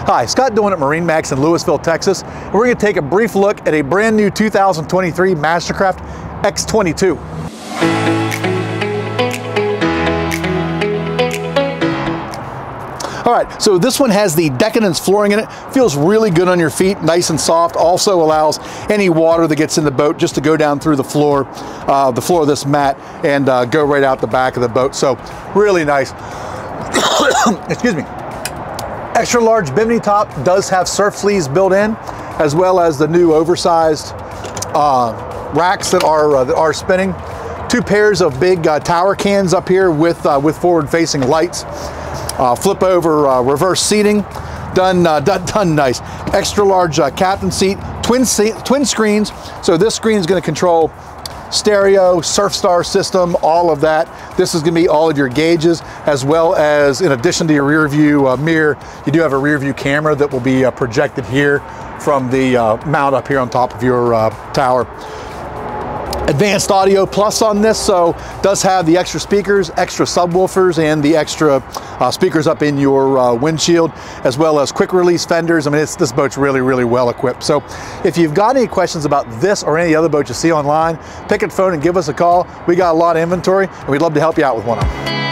Hi, Scott doing at MarineMax in Louisville, Texas. We're going to take a brief look at a brand new 2023 MasterCraft X22. All right, so this one has the Decadence flooring in it. Feels really good on your feet, nice and soft. Also allows any water that gets in the boat just to go down through the floor of this mat and go right out the back of the boat. So really nice. Excuse me. Extra large bimini top does have surf fleas built in, as well as the new oversized racks that are spinning. Two pairs of big tower cans up here with forward-facing lights. Flip over reverse seating, done nice. Extra large captain seat, twin screens. So this screen is going to control stereo, Surfstar system, all of that. This is going to be all of your gauges, as well as, in addition to your rear view mirror, you do have a rear view camera that will be projected here from the mount up here on top of your tower. Advanced audio plus on this, so does have the extra speakers, extra subwoofers, and the extra speakers up in your windshield, as well as quick release fenders. I mean, this boat's really, really well equipped. So if you've got any questions about this or any other boat you see online, pick up the phone and give us a call. We got a lot of inventory, and we'd love to help you out with one of them.